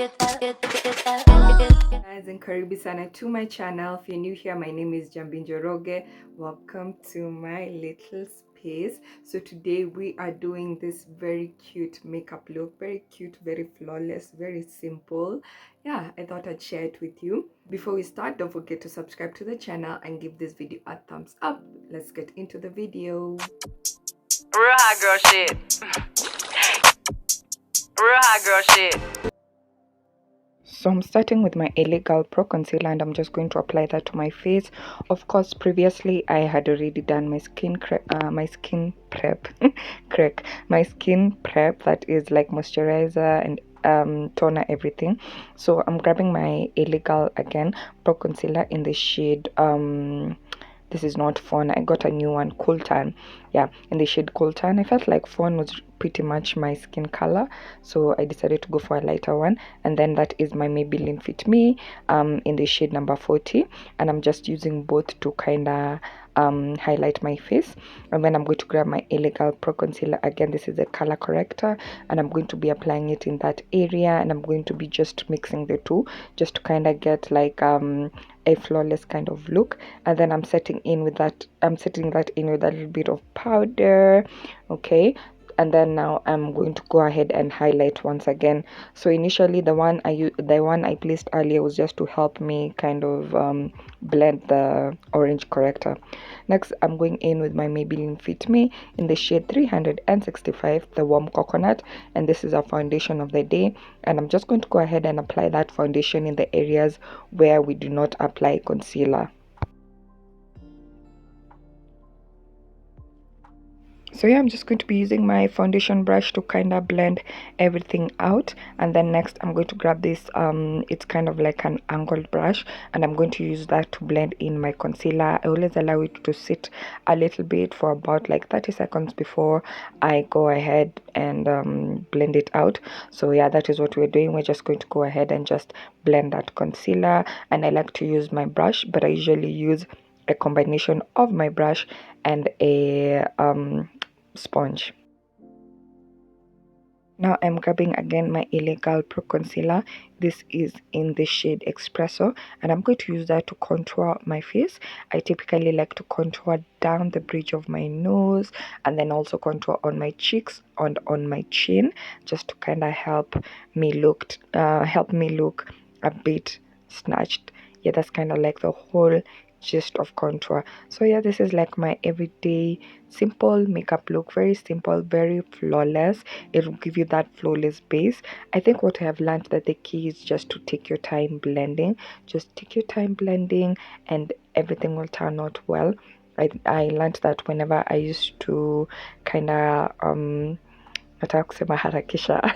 Guys, and karibu sana to my channel. If you're new here, my name is Jambinjoroge. Welcome to my little space. So today we are doing this very cute makeup look, very cute, very flawless, very simple. Yeah, I thought I'd share it with you. Before we start, don't forget to subscribe to the channel and give this video a thumbs up. Let's get into the video. Real hot girl shit. Real hot girl shit. So I'm starting with my Illegal Pro Concealer and I'm just going to apply that to my face. Of course, previously I had already done my skin prep, my skin prep, that is like moisturizer and toner, everything. So I'm grabbing my Illegal again Pro Concealer in the shade this is not fawn. I got a new one, cool tan. Yeah, in the shade cool tan. I felt like fawn was pretty much my skin color, so I decided to go for a lighter one. And then that is my Maybelline Fit Me in the shade number 40, and I'm just using both to kind of highlight my face. And then I'm going to grab my Illegal Pro Concealer again. This is a color corrector, and I'm going to be applying it in that area, and I'm going to be just mixing the two just to kind of get like a flawless kind of look. And then I'm setting that in with a little bit of powder. Okay, and then now I'm going to go ahead and highlight once again. So initially the one I placed earlier was just to help me kind of blend the orange corrector. Next, I'm going in with my Maybelline Fit Me in the shade 365, the warm coconut, and this is our foundation of the day. And I'm just going to go ahead and apply that foundation in the areas where we do not apply concealer. So yeah, I'm just going to be using my foundation brush to kind of blend everything out. And then next I'm going to grab this it's kind of like an angled brush, and I'm going to use that to blend in my concealer. I always allow it to sit a little bit for about like 30 seconds before I go ahead and blend it out. So yeah, that is what we're doing. We're just going to go ahead and just blend that concealer. And I like to use my brush, but I usually use a combination of my brush and a sponge. Now I'm grabbing again my Illegal Pro Concealer. This is in the shade Expresso, and I'm going to use that to contour my face. I typically like to contour down the bridge of my nose, and then also contour on my cheeks and on my chin, just to kind of help me look a bit snatched. Yeah, that's kind of like the whole gist of contour. So yeah, this is like my everyday simple makeup look, very simple, very flawless. It will give you that flawless base. I think what I have learned that the key is just to take your time blending. Just take your time blending and everything will turn out well. I learned that whenever I used to kind of nataka kusema harakisha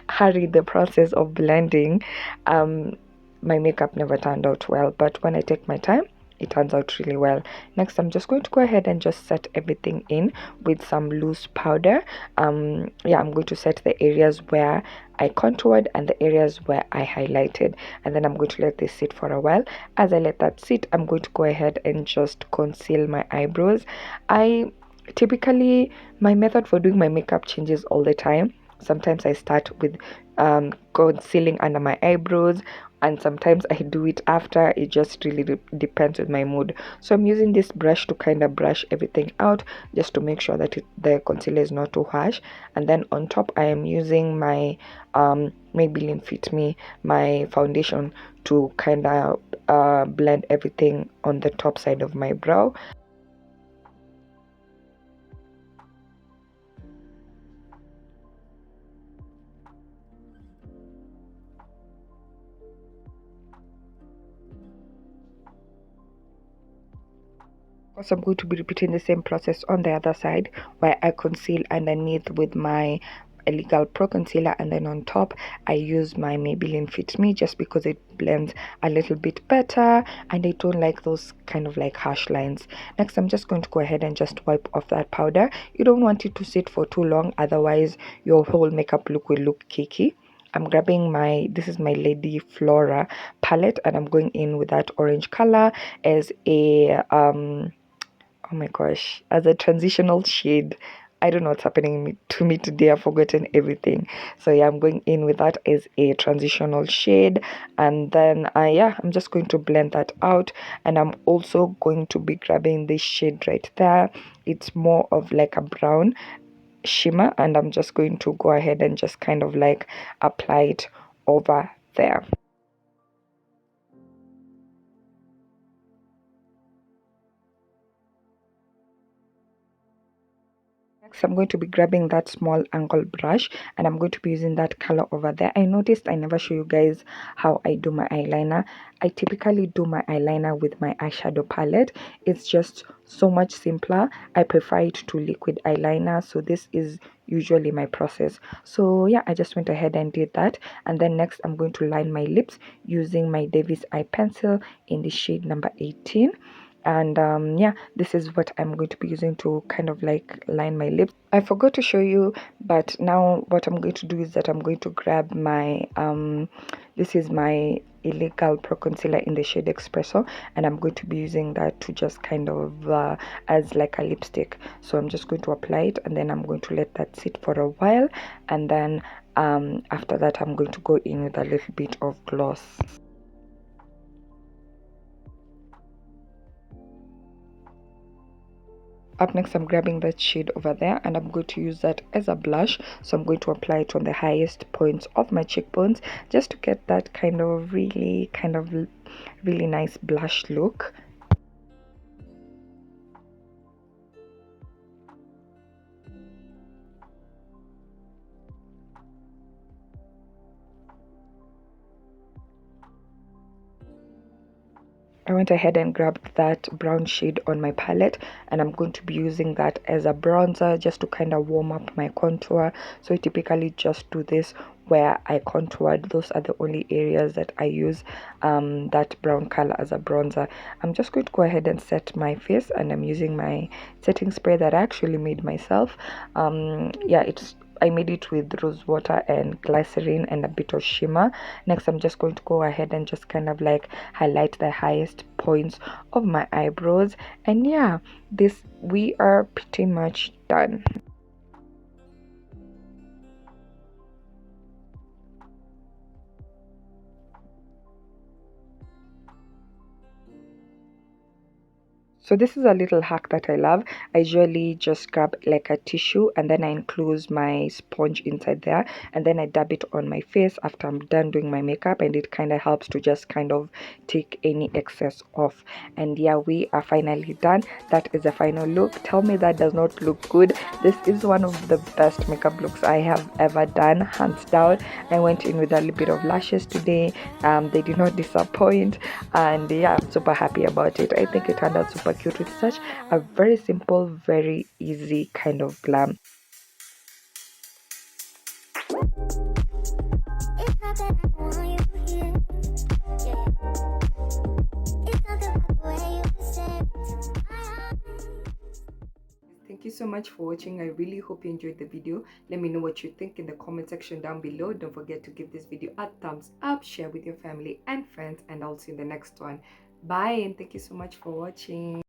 hurry the process of blending, my makeup never turned out well. But when I take my time, it turns out really well. Next, I'm just going to go ahead and just set everything in with some loose powder. Yeah, I'm going to set the areas where I contoured and the areas where I highlighted, and then I'm going to let this sit for a while. As I let that sit, I'm going to go ahead and just conceal my eyebrows. Typically, my method for doing my makeup changes all the time. Sometimes I start with concealing under my eyebrows, and sometimes I do it after. It just really depends with my mood. So I'm using this brush to kind of brush everything out, just to make sure that the concealer is not too harsh. And then on top I am using my Maybelline Fit Me, my foundation, to kind of blend everything on the top side of my brow. Also, I'm going to be repeating the same process on the other side, where I conceal underneath with my Illegal Pro Concealer, and then on top I use my Maybelline Fit Me, just because it blends a little bit better and I don't like those kind of like harsh lines. Next, I'm just going to go ahead and just wipe off that powder. You don't want it to sit for too long, otherwise your whole makeup look will look cakey. I'm grabbing this is my Lady Flora palette, and I'm going in with that orange color as a oh my gosh, as a transitional shade I don't know what's happening to me today. I've forgotten everything. So yeah, I'm going in with that as a transitional shade, and then yeah, I'm just going to blend that out. And I'm also going to be grabbing this shade right there. It's more of like a brown shimmer, and I'm just going to go ahead and just kind of like apply it over there. Next, I'm going to be grabbing that small angle brush, and I'm going to be using that color over there. I noticed I never show you guys how I do my eyeliner. I typically do my eyeliner with my eyeshadow palette. It's just so much simpler. I prefer it to liquid eyeliner, so this is usually my process. So yeah, I just went ahead and did that. And then next, I'm going to line my lips using my Davis eye pencil in the shade number 18. And yeah, this is what I'm going to be using to kind of like line my lips. I forgot to show you, but now what I'm going to do is that I'm going to grab my this is my illegal pro concealer in the shade Expresso, and I'm going to be using that to just kind of as like a lipstick. So I'm just going to apply it, and then I'm going to let that sit for a while, and then after that I'm going to go in with a little bit of gloss. Up next, I'm grabbing that shade over there, and I'm going to use that as a blush. So I'm going to apply it on the highest points of my cheekbones just to get that kind of really nice blush look. I went ahead and grabbed that brown shade on my palette, and I'm going to be using that as a bronzer just to kind of warm up my contour. So I typically just do this where I contoured. Those are the only areas that I use that brown color as a bronzer. I'm just going to go ahead and set my face, and I'm using my setting spray that I actually made myself. Yeah, I made it with rose water and glycerin and a bit of shimmer. Next, I'm just going to go ahead and just kind of like highlight the highest points of my eyebrows. And yeah, we are pretty much done. So this is a little hack that I love. I usually just grab like a tissue, and then I enclose my sponge inside there, and then I dab it on my face after I'm done doing my makeup, and it kind of helps to just kind of take any excess off. And yeah, we are finally done. That is the final look. Tell me that does not look good. This is one of the best makeup looks I have ever done, hands down. I went in with a little bit of lashes today. They did not disappoint, and yeah, I'm super happy about it. I think it turned out super cute with such a very simple, very easy kind of glam. Thank you so much for watching. I really hope you enjoyed the video. Let me know what you think in the comment section down below. Don't forget to give this video a thumbs up, share with your family and friends, and I'll see you in the next one. Bye, and thank you so much for watching.